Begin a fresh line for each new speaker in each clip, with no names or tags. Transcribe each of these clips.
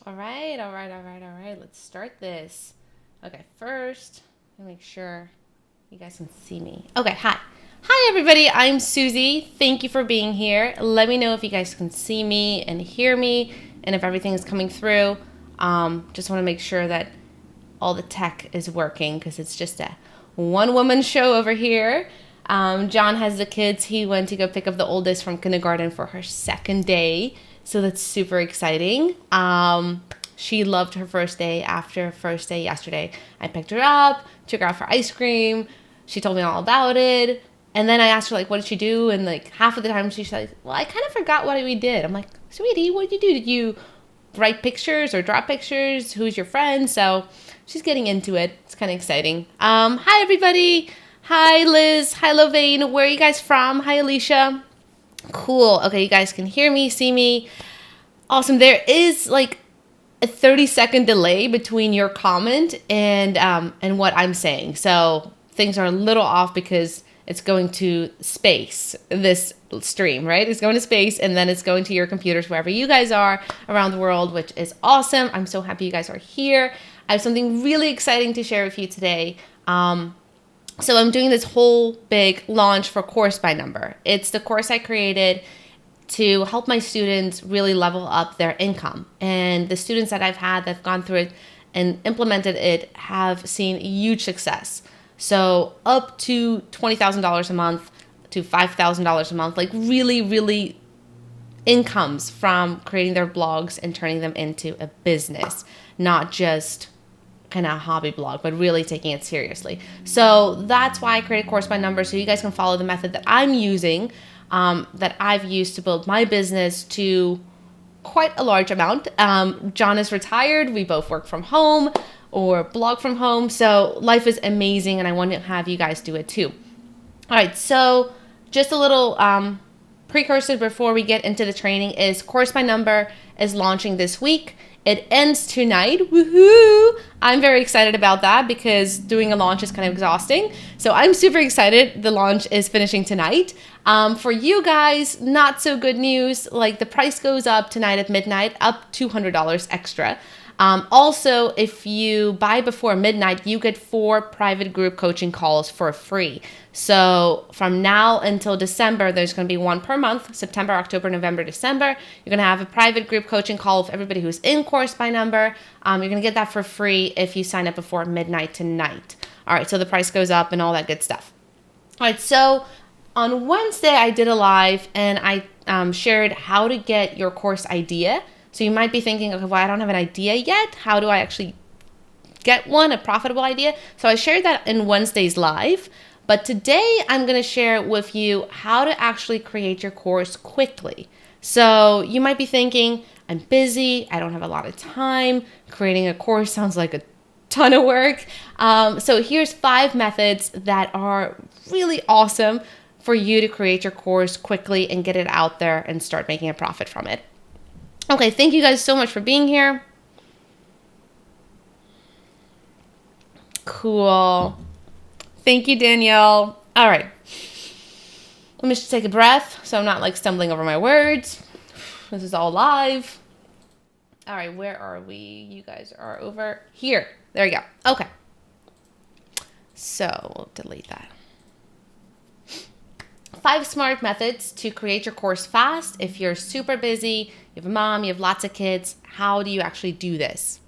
All right, all right, all right, all right. Let's start this. Okay, first, let me make sure you guys can see me. Okay, hi. Hi, everybody. I'm Susie. Thank you for being here. Let me know if you guys can see me and hear me and if everything is coming through. Just want to make sure that all the tech is working because it's just a one-woman show over here. John has the kids. He went to go pick up the oldest from kindergarten for her second day. So that's super exciting. She loved her first day after first day yesterday. I picked her up, took her out for ice cream. She told me all about it. And then I asked her, like, what did she do? And, like, half of the time she's like, well, I kind of forgot what we did. I'm like, sweetie, what did you do? Did you write pictures or draw pictures? Who's your friend? So she's getting into it. It's kind of exciting. Hi, everybody. Hi, Liz. Hi, Lovain. Where are you guys from? Hi, Alicia. Cool. Okay, you guys can hear me, see me. Awesome. There is like a 30-second delay between your comment and what I'm saying. So things are a little off because it's going to space, this stream, right? It's going to space and then it's going to your computers wherever you guys are around the world, which is awesome. I'm so happy you guys are here. I have something really exciting to share with you today. So I'm doing this whole big launch for Course by Number. It's the course I created to help my students really level up their income. And the students that I've had that have gone through it and implemented it have seen huge success. So up to $20,000 a month to $5,000 a month, like really, really incomes from creating their blogs and turning them into a business, not just kind of a hobby blog, but really taking it seriously. So that's why I created Course by Number, so you guys can follow the method that I'm using, that I've used to build my business to quite a large amount. John is retired. We both work from home or blog from home. So life is amazing, and I want to have you guys do it too. All right, so just a little precursor before we get into the training is Course by Number is launching this week. It ends tonight. Woohoo! I'm very excited about that because doing a launch is kind of exhausting. So I'm super excited. The launch is finishing tonight. For you guys, not so good news. Like the price goes up tonight at midnight, up $200 extra. Also, if you buy before midnight, you get 4 private group coaching calls for free. So from now until December, there's going to be 1 per month, September, October, November, December. You're going to have a private group coaching call with everybody who's in Course by Number. You're going to get that for free if you sign up before midnight tonight. All right, so the price goes up and all that good stuff. All right, so on Wednesday, I did a live and I shared how to get your course idea. So you might be thinking, okay, well, I don't have an idea yet. How do I actually get one, a profitable idea? So I shared that in Wednesday's live. But today I'm going to share with you how to actually create your course quickly. So you might be thinking, I'm busy. I don't have a lot of time. Creating a course sounds like a ton of work. So here's 5 methods that are really awesome for you to create your course quickly and get it out there and start making a profit from it. Okay, thank you guys so much for being here. Cool. Thank you, Danielle. All right. Let me just take a breath so I'm not like stumbling over my words. This is all live. All right, where are we? You guys are over here. There you go. Okay. So we'll delete that. 5 smart methods to create your course fast. If you're super busy, you have a mom, you have lots of kids, how do you actually do this?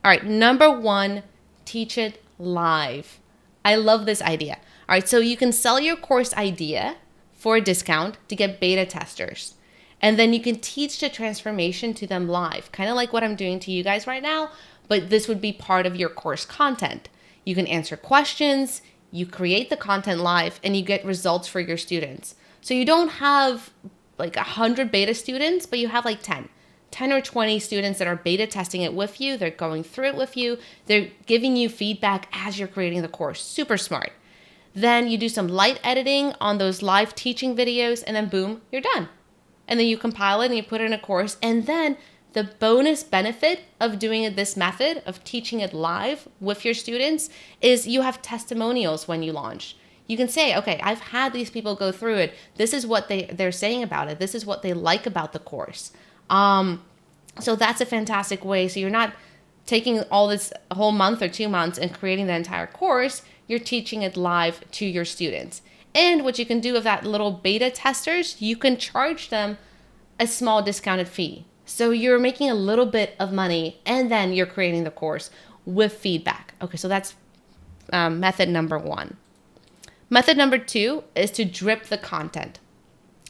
All right, number 1, teach it live. I love this idea. All right, so you can sell your course idea for a discount to get beta testers. And then you can teach the transformation to them live, kind of like what I'm doing to you guys right now, but this would be part of your course content. You can answer questions, you create the content live, and you get results for your students. So you don't have like 100 beta students, but you have like 10 or 20 students that are beta testing it with you. They're going through it with you. They're giving you feedback as you're creating the course. Super smart. Then you do some light editing on those live teaching videos, and then boom, you're done. And then you compile it and you put it in a course. And then the bonus benefit of doing this method of teaching it live with your students is you have testimonials when you launch. You can say, okay, I've had these people go through it. This is what they're saying about it. This is what they like about the course. So that's a fantastic way. So you're not taking all this a whole month or 2 months and creating the entire course. You're teaching it live to your students. And what you can do with that little beta testers, you can charge them a small discounted fee. So you're making a little bit of money and then you're creating the course with feedback. Okay, so that's method number 1. Method number 2 is to drip the content.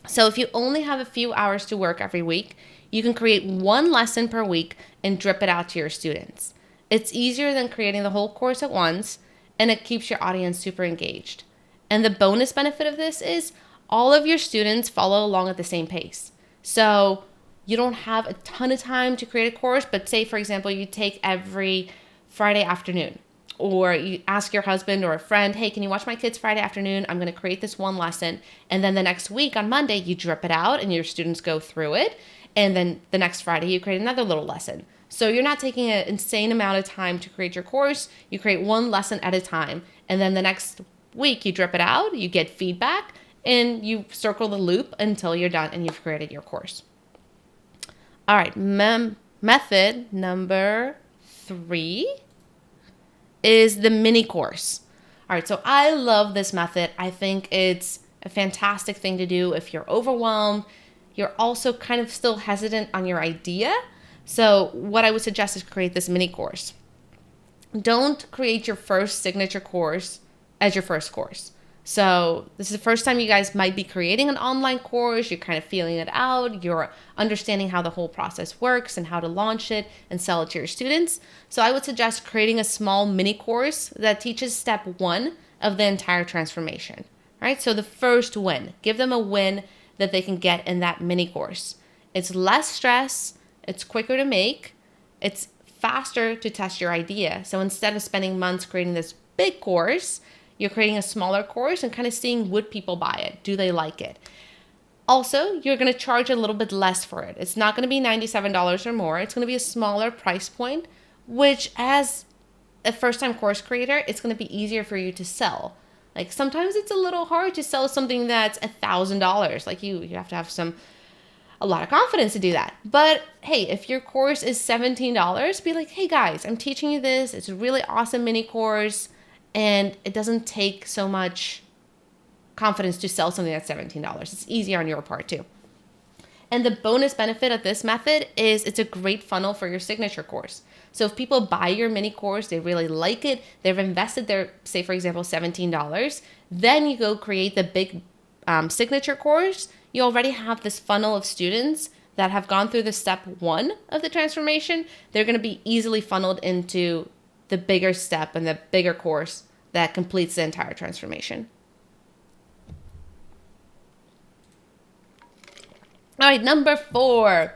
So if you only have a few hours to work every week, you can create 1 lesson per week and drip it out to your students. It's easier than creating the whole course at once, and it keeps your audience super engaged. And the bonus benefit of this is all of your students follow along at the same pace. So you don't have a ton of time to create a course, but say, for example, you take every Friday afternoon, or you ask your husband or a friend, hey, can you watch my kids Friday afternoon? I'm going to create this 1 lesson. And then the next week on Monday, you drip it out and your students go through it. And then the next Friday, you create another little lesson. So you're not taking an insane amount of time to create your course. You create 1 lesson at a time. And then the next week, you drip it out, you get feedback, and you circle the loop until you're done and you've created your course. All right, method number 3 is the mini course. All right, so I love this method. I think it's a fantastic thing to do if you're overwhelmed. You're also kind of still hesitant on your idea. So what I would suggest is create this mini course. Don't create your first signature course as your first course. So this is the first time you guys might be creating an online course. You're kind of feeling it out. You're understanding how the whole process works and how to launch it and sell it to your students. So I would suggest creating a small mini course that teaches step 1 of the entire transformation, right? So the first win, give them a win that they can get in that mini course. It's less stress. It's quicker to make. It's faster to test your idea. So instead of spending months creating this big course, you're creating a smaller course and kind of seeing, would people buy it? Do they like it? Also, you're going to charge a little bit less for it. It's not going to be $97 or more. It's going to be a smaller price point, which as a first-time course creator, it's going to be easier for you to sell. Like sometimes it's a little hard to sell something that's $1,000. Like you have to have a lot of confidence to do that. But hey, if your course is $17, be like, hey guys, I'm teaching you this. It's a really awesome mini course. And it doesn't take so much confidence to sell something that's $17. It's easier on your part too. And the bonus benefit of this method is it's a great funnel for your signature course. So if people buy your mini course, they really like it, they've invested their, say for example, $17, then you go create the big signature course, you already have this funnel of students that have gone through the step 1 of the transformation. They're going to be easily funneled into the bigger step and the bigger course that completes the entire transformation. All right, number 4.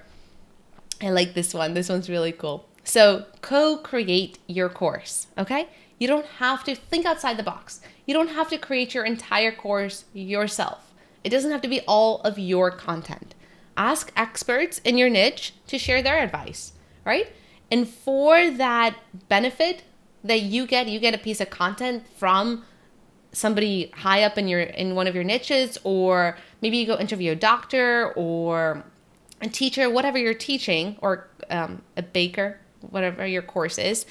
I like this one. This one's really cool. So co-create your course, okay? You don't have to think outside the box. You don't have to create your entire course yourself. It doesn't have to be all of your content. Ask experts in your niche to share their advice, right? And for that benefit that you get a piece of content from somebody high up in one of your niches, or maybe you go interview a doctor or a teacher, whatever you're teaching, or a baker, whatever your course is,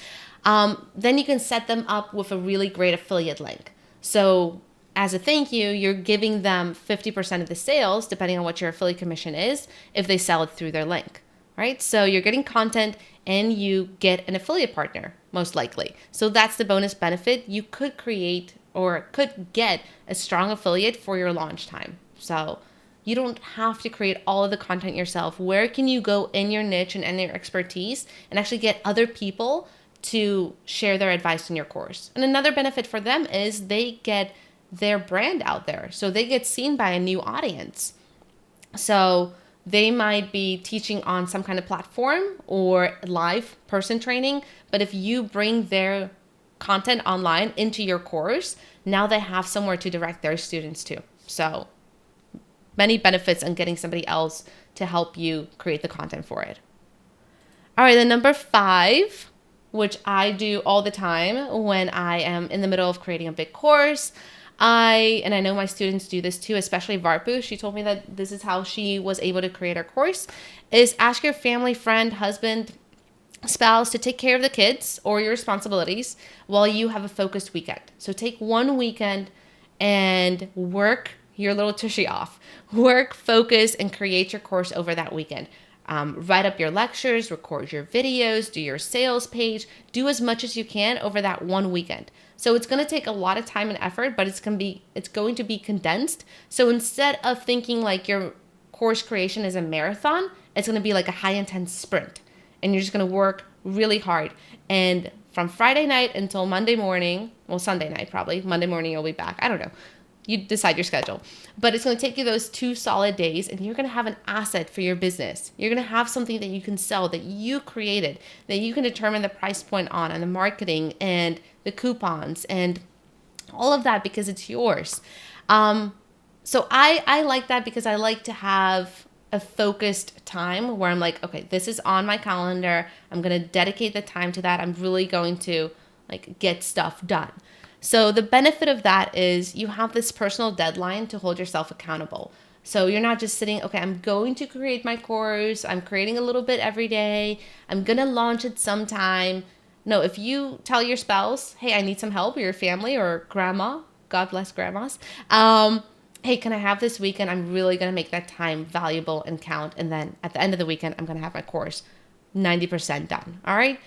then you can set them up with a really great affiliate link. So as a thank you, you're giving them 50% of the sales, depending on what your affiliate commission is, if they sell it through their link, right? So you're getting content and you get an affiliate partner, most likely. So that's the bonus benefit. You could create or could get a strong affiliate for your launch time. So you don't have to create all of the content yourself. Where can you go in your niche and in your expertise and actually get other people to share their advice in your course? And another benefit for them is they get their brand out there. So they get seen by a new audience. So they might be teaching on some kind of platform or live person training, but if you bring their content online into your course, now they have somewhere to direct their students to. So many benefits on getting somebody else to help you create the content for it. All right, then number 5, which I do all the time when I am in the middle of creating a big course, I know my students do this too, especially Varpu. She told me that this is how she was able to create her course, is ask your family, friend, husband, spouse to take care of the kids or your responsibilities while you have a focused weekend. So take one weekend and work your little tushy off. Work, focus, and create your course over that weekend. Write up your lectures, record your videos, do your sales page, do as much as you can over that one weekend. So it's going to take a lot of time and effort, but it's going to be condensed. So instead of thinking like your course creation is a marathon, it's going to be like a high intense sprint. And you're just going to work really hard. And from Friday night until Monday morning, well, Sunday night probably, Monday morning you'll be back. I don't know. You decide your schedule. But it's going to take you those 2 solid days, and you're going to have an asset for your business. You're going to have something that you can sell, that you created, that you can determine the price point on, and the marketing and the coupons and all of that because it's yours. So I like that because I like to have a focused time where I'm like, okay, this is on my calendar. I'm going to dedicate the time to that. I'm really going to like get stuff done. So the benefit of that is you have this personal deadline to hold yourself accountable. So you're not just sitting, okay, I'm going to create my course. I'm creating a little bit every day. I'm going to launch it sometime. No, if you tell your spouse, hey, I need some help, or your family or grandma, God bless grandmas, hey, can I have this weekend? I'm really going to make that time valuable and count. And then at the end of the weekend, I'm going to have my course 90% done. All right.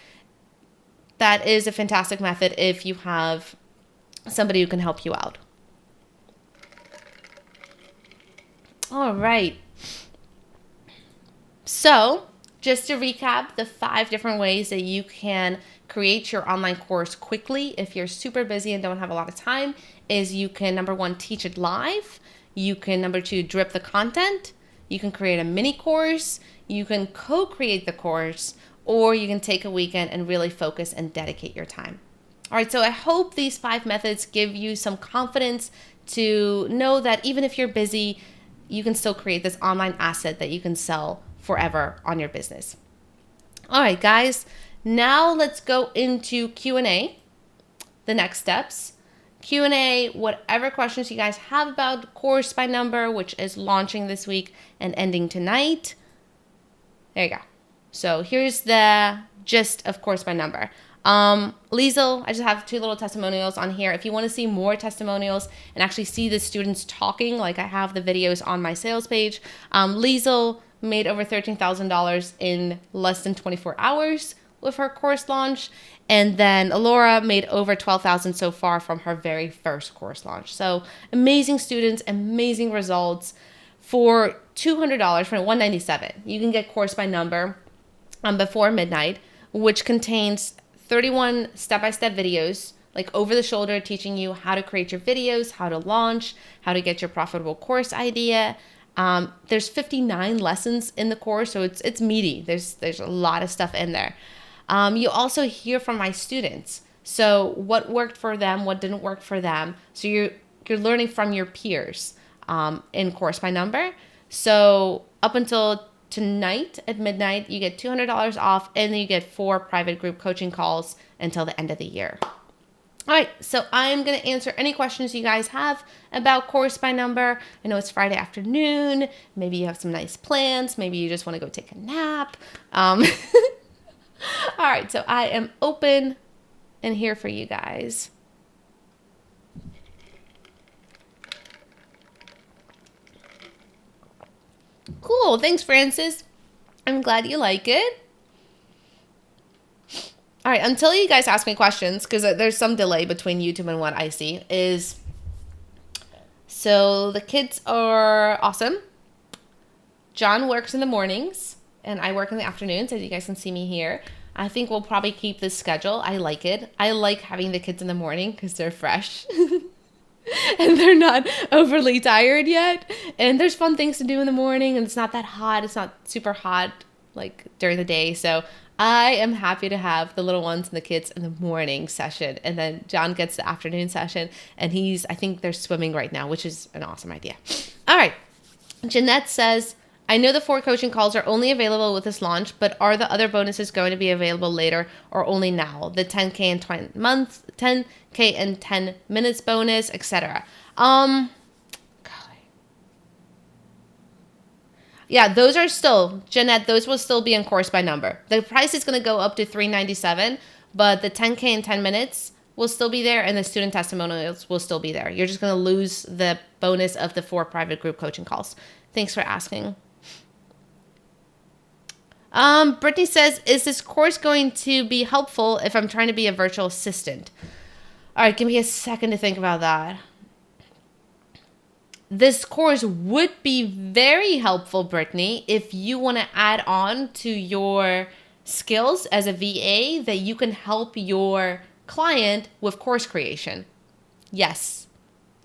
That is a fantastic method if you have somebody who can help you out. All right. So just to recap, the 5 different ways that you can create your online course quickly if you're super busy and don't have a lot of time is you can, number 1, teach it live. You can, number 2, drip the content. You can create a mini course. You can co-create the course, or you can take a weekend and really focus and dedicate your time. All right, so I hope these 5 methods give you some confidence to know that even if you're busy, you can still create this online asset that you can sell forever on your business. All right, guys, now let's go into Q&A, the next steps. Q&A, whatever questions you guys have about Course by Number, which is launching this week and ending tonight. There you go. So here's the gist of Course by Number. Liesel, I just have 2 little testimonials on here. If you want to see more testimonials and actually see the students talking, like I have the videos on my sales page, Liesel made over $13,000 in less than 24 hours with her course launch. And then Laura made over $12,000 so far from her very first course launch. So amazing students, amazing results. For $200, for $197, you can get Course by Number before midnight, which contains 31 step-by-step videos, like over the shoulder, teaching you how to create your videos, how to launch, how to get your profitable course idea. There's 59 lessons in the course, so it's meaty. There's a lot of stuff in there. You also hear from my students. So what worked for them, what didn't work for them. So you're learning from your peers in Course by Number. So up until tonight at midnight, you get $200 off, and then you get 4 private group coaching calls until the end of the year. All right, so I'm going to answer any questions you guys have about Course by Number. I know it's Friday afternoon. Maybe you have some nice plans. Maybe you just want to go take a nap. All right, so I am open and here for you guys. Cool. Thanks, Francis. I'm glad you like it. All right. Until you guys ask me questions, because there's some delay between YouTube and what I see, so the kids are awesome. John works in the mornings, and I work in the afternoons, as you guys can see me here. I think we'll probably keep this schedule. I like it. I like having the kids in the morning because they're fresh. And they're not overly tired yet. And there's fun things to do in the morning, and it's not that hot. It's not super hot like during the day. So I am happy to have the little ones and the kids in the morning session. And then John gets the afternoon session, and I think they're swimming right now, which is an awesome idea. All right. Jeanette says, I know the 4 coaching calls are only available with this launch, but are the other bonuses going to be available later or only now? The 10K and 20 months, 10K and 10 minutes bonus, etc. Yeah, those are still, Jeanette, those will still be in course by number. The price is going to go up to $397, but the 10K and 10 minutes will still be there, and the student testimonials will still be there. You're just going to lose the bonus of the 4 private group coaching calls. Thanks for asking. Brittany says, is this course going to be helpful if I'm trying to be a virtual assistant? All right, give me a second to think about that. This course would be very helpful, Brittany, if you want to add on to your skills as a VA that you can help your client with course creation. Yes.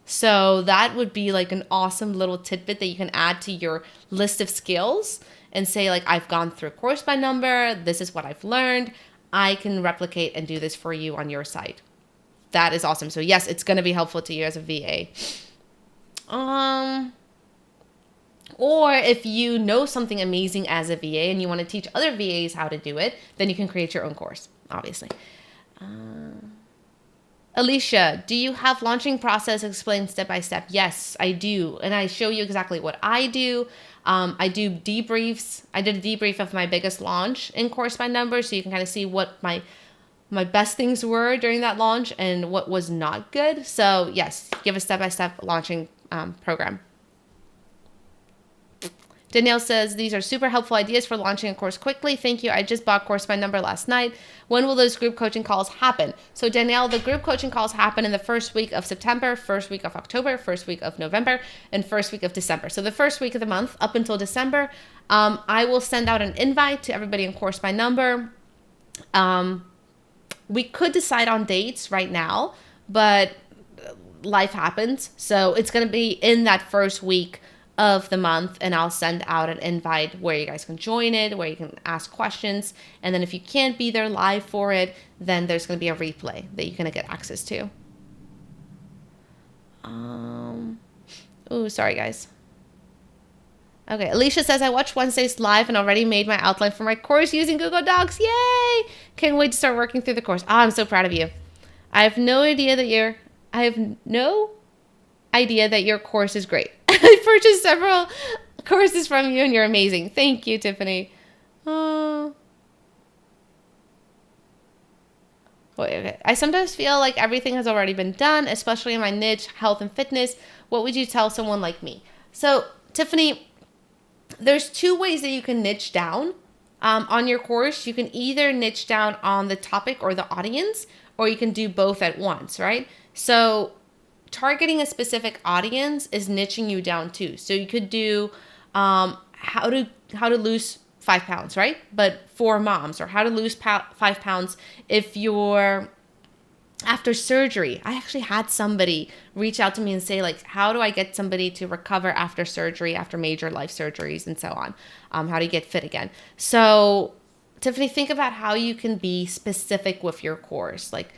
So that would be like an awesome little tidbit that you can add to your list of skills and say, like, I've gone through course by number. This is what I've learned. I can replicate and do this for you on your site. That is awesome. So yes, it's going to be helpful to you as a VA. Or if you know something amazing as a VA and you want to teach other VAs how to do it, then you can create your own course, obviously. Alicia, do you have launching process explained step by step? Yes, I do. And I show you exactly what I do. I do debriefs. I did a debrief of my biggest launch in course by number, so you can kind of see what my best things were during that launch and what was not good. So yes, give a step-by-step launching program. Danielle says, these are super helpful ideas for launching a course quickly. Thank you. I just bought course by number last night. When will those group coaching calls happen? So Danielle, the group coaching calls happen in the first week of September, first week of October, first week of November, and first week of December. So the first week of the month up until December, I will send out an invite to everybody in course by number. We could decide on dates right now, but life happens. So it's going to be in that first week of the month, and I'll send out an invite where you guys can join it, where you can ask questions. And then if you can't be there live for it, then there's going to be a replay that you're going to get access to. Oh, sorry, guys. Okay, Alicia says, I watched Wednesday's live and already made my outline for my course using Google Docs. Yay! Can't wait to start working through the course. Oh, I'm so proud of you. I have no idea that your course is great. I purchased several courses from you and you're amazing. Thank you, Tiffany. Oh. Wait, okay. I sometimes feel like everything has already been done, especially in my niche, health and fitness. What would you tell someone like me? So, Tiffany, there's 2 ways that you can niche down on your course. You can either niche down on the topic or the audience, or you can do both at once, right? So targeting a specific audience is niching you down too. So you could do how to lose 5 pounds, right? But for moms, or how to lose 5 pounds if you're after surgery. I actually had somebody reach out to me and say, like, how do I get somebody to recover after surgery, after major life surgeries and so on? How do you get fit again? So Tiffany, think about how you can be specific with your course. Like,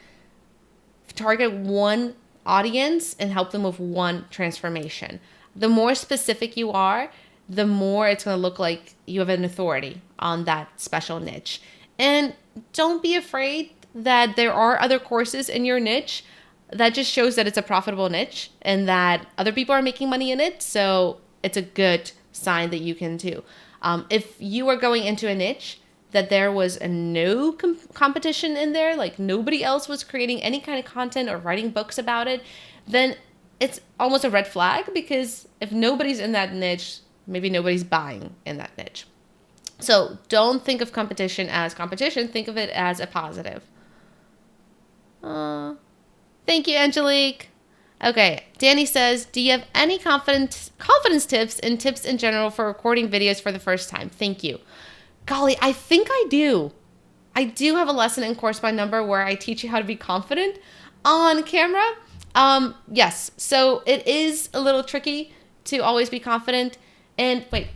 target one audience and help them with one transformation. The more specific you are, the more it's going to look like you have an authority on that special niche. And don't be afraid that there are other courses in your niche. That just shows that it's a profitable niche and that other people are making money in it. So it's a good sign that you can too. If you are going into a niche that there was no competition in there, like nobody else was creating any kind of content or writing books about it, then it's almost a red flag, because if nobody's in that niche, maybe nobody's buying in that niche. So don't think of competition as competition. Think of it as a positive. Thank you, Angelique. Okay, Danny says, do you have any confidence tips and tips in general for recording videos for the first time? Thank you. Golly, I think I do. I do have a lesson in Course by Number where I teach you how to be confident on camera. Yes, so it is a little tricky to always be confident. And wait,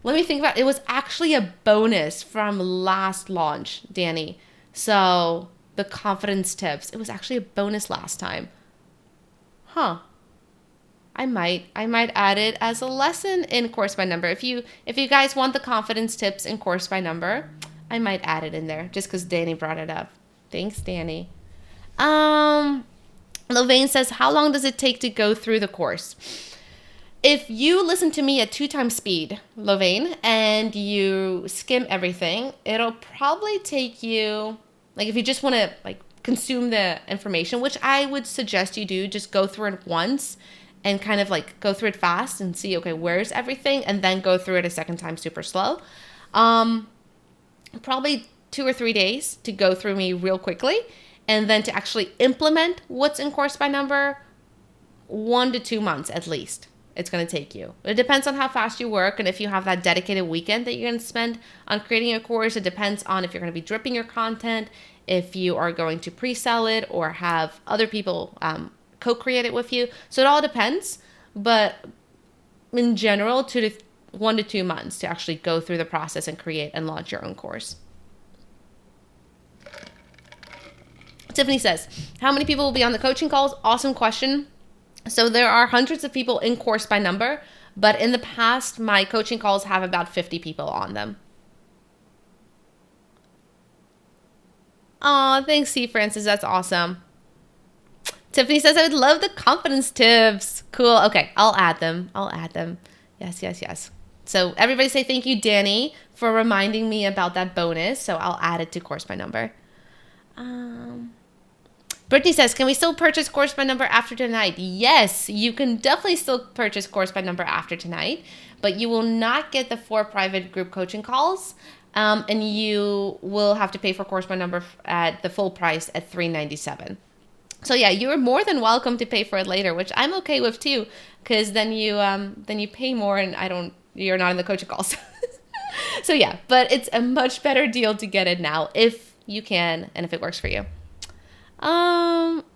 let me think about it. It was actually a bonus from last launch, Danny. So the confidence tips, it was actually a bonus last time. Huh. I might add it as a lesson in Course by Number. If you guys want the confidence tips in Course by Number, I might add it in there just because Danny brought it up. Thanks, Danny. Lorraine says, how long does it take to go through the course? If you listen to me at 2x speed, Lorraine, and you skim everything, it'll probably take you, like if you just want to like consume the information, which I would suggest you do, just go through it once and kind of like go through it fast and see, okay, where's everything? And then go through it a second time super slow. Probably 2 or 3 days to go through me real quickly. And then to actually implement what's in Course by Number, 1 to 2 months at least. It's going to take you. It depends on how fast you work and if you have that dedicated weekend that you're going to spend on creating a course. It depends on if you're going to be dripping your content, if you are going to pre-sell it or have other people co-create it with you. So it all depends. But in general, 1 to 2 months to actually go through the process and create and launch your own course. Tiffany says, how many people will be on the coaching calls? Awesome question. So there are hundreds of people in Course by Number, but in the past, my coaching calls have about 50 people on them. Aw, thanks, C. Francis. That's awesome. Tiffany says, I would love the confidence tips. Cool. Okay, I'll add them. Yes. So everybody say thank you, Danny, for reminding me about that bonus. So I'll add it to Course by Number. Brittany says, can we still purchase Course by Number after tonight? Yes, you can definitely still purchase Course by Number after tonight, but you will not get the 4 private group coaching calls, and you will have to pay for Course by Number at the full price at $397. So yeah, you're more than welcome to pay for it later, which I'm okay with too, because then you pay more and you're not in the coaching calls. So yeah, but it's a much better deal to get it now if you can and if it works for you.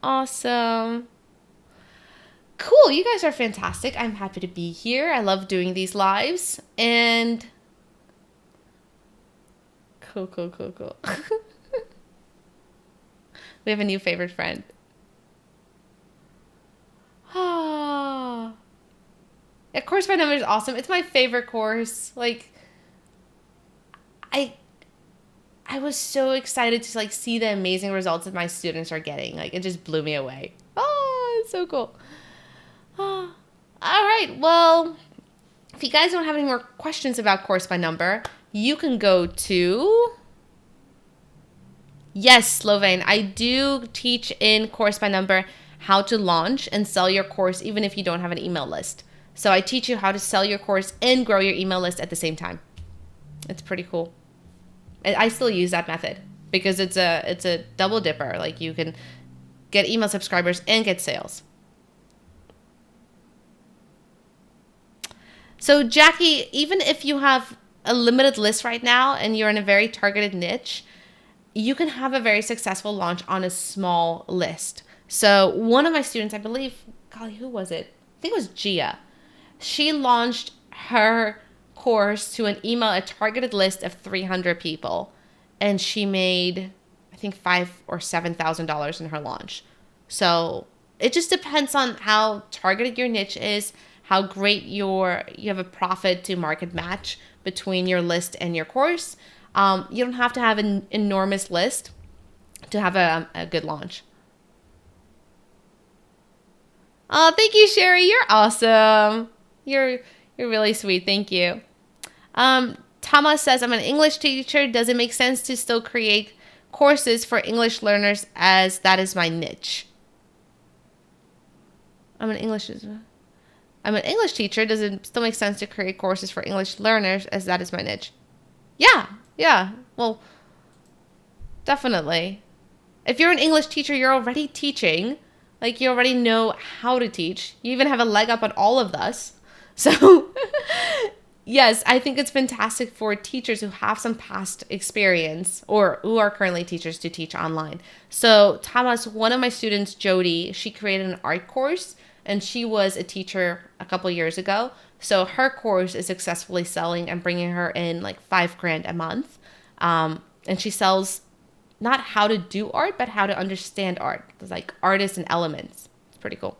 Awesome. Cool. You guys are fantastic. I'm happy to be here. I love doing these lives and cool. We have a new favorite friend. Oh, yeah, Course by Number is awesome. It's my favorite course. Like, I was so excited to like see the amazing results that my students are getting. Like, it just blew me away. Oh, it's so cool. Oh. All right. Well, if you guys don't have any more questions about Course by Number, you can go to... Yes, Lovane, I do teach in Course by Number how to launch and sell your course even if you don't have an email list. So I teach you how to sell your course and grow your email list at the same time. It's pretty cool. I still use that method because it's a double dipper. Like, you can get email subscribers and get sales. So Jackie, even if you have a limited list right now and you're in a very targeted niche, you can have a very successful launch on a small list. So one of my students, I believe, golly, who was it? I think it was Gia. She launched her course to a targeted list of 300 people, and she made, I think, $5,000 or $7,000 in her launch. So it just depends on how targeted your niche is, how great you have a profit to market match between your list and your course. You don't have to have an enormous list to have a good launch. Oh, thank you, Sherry. You're awesome. You're really sweet. Thank you. Thomas says, I'm an English teacher. Does it make sense to still create courses for English learners as that is my niche? I'm an English teacher. Does it still make sense to create courses for English learners as that is my niche? Yeah. Well, definitely. If you're an English teacher, you're already teaching. Like, you already know how to teach. You even have a leg up on all of us. So, yes, I think it's fantastic for teachers who have some past experience or who are currently teachers to teach online. So, Thomas, one of my students, Jody, she created an art course, and she was a teacher a couple years ago. So her course is successfully selling and bringing her in like $5,000 a month. And she sells not how to do art, but how to understand art. It's like artists and elements. It's pretty cool.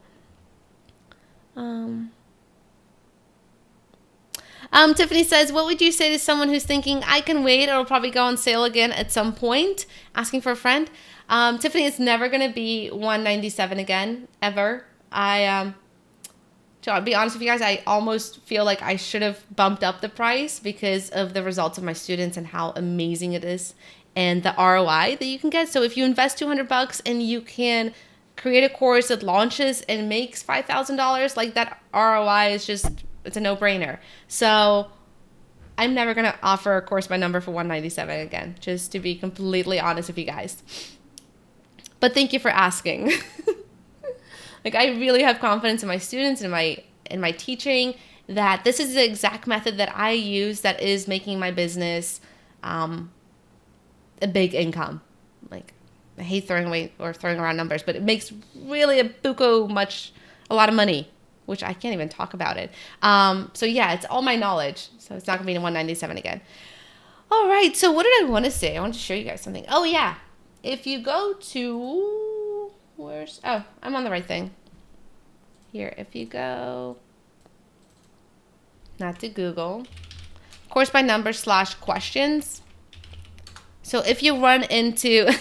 Tiffany says, what would you say to someone who's thinking, I can wait, it'll probably go on sale again at some point, asking for a friend? Tiffany, it's never going to be $197 again, ever. To be honest with you guys, I almost feel like I should have bumped up the price because of the results of my students and how amazing it is and the ROI that you can get. So if you invest $200 and you can create a course that launches and makes $5,000, like that ROI is just, it's a no-brainer. So I'm never going to offer a course by number for $197 again, just to be completely honest with you guys. But thank you for asking. Like, I really have confidence in my students and in my teaching that this is the exact method that I use that is making my business a big income. Like, I hate throwing around numbers, but it makes really a lot of money, which I can't even talk about it. So yeah, it's all my knowledge. So it's not gonna be $197 again. All right. So what did I want to say? I want to show you guys something. Oh yeah, if you go to I'm on the right thing. Here, if you go, not to Google, course by number / questions. So if you run into,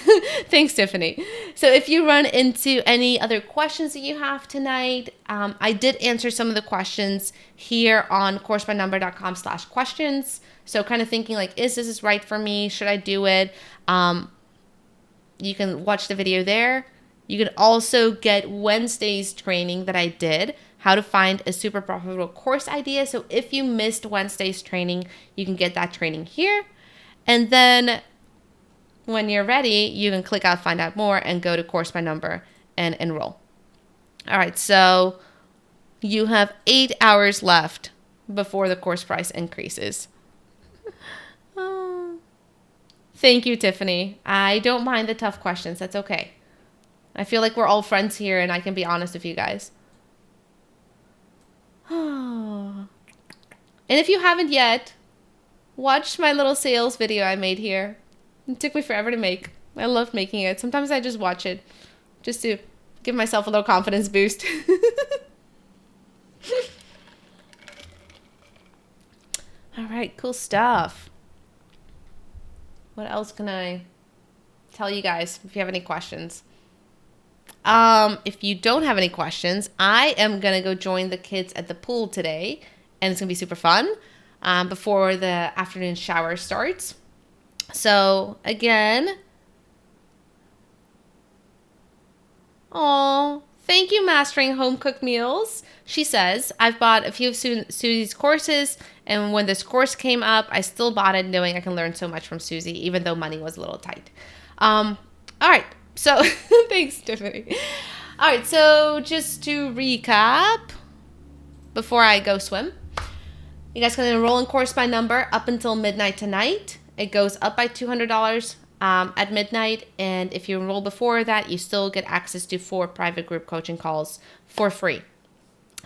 thanks Tiffany. So if you run into any other questions that you have tonight, I did answer some of the questions here on coursebynumber.com / questions. So kind of thinking like, is this right for me? Should I do it? You can watch the video there. You can also get Wednesday's training that I did, how to find a super profitable course idea. So if you missed Wednesday's training, you can get that training here. And then when you're ready, you can click out find out more and go to course by number and enroll. All right, so you have 8 hours left before the course price increases. Thank you, Tiffany. I don't mind the tough questions. That's okay. I feel like we're all friends here and I can be honest with you guys. And if you haven't yet, watch my little sales video I made here. It took me forever to make. I love making it. Sometimes I just watch it just to give myself a little confidence boost. All right, cool stuff. What else can I tell you guys if you have any questions? If you don't have any questions, I am going to go join the kids at the pool today, and it's going to be super fun before the afternoon shower starts. So, again, thank you, Mastering Home Cooked Meals. She says, I've bought a few of Susie's courses, and when this course came up, I still bought it knowing I can learn so much from Susie, even though money was a little tight. All right. So, thanks, Tiffany. All right, so just to recap, before I go swim, you guys can enroll in Course by Number up until midnight tonight. It goes up by $200 at midnight, and if you enroll before that, you still get access to 4 private group coaching calls for free.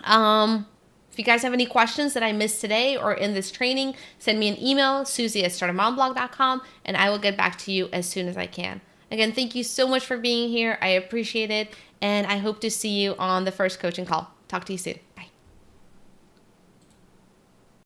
If you guys have any questions that I missed today or in this training, send me an email, susie@startamomblog.com, and I will get back to you as soon as I can. Again, thank you so much for being here. I appreciate it, and I hope to see you on the first coaching call. Talk to you soon.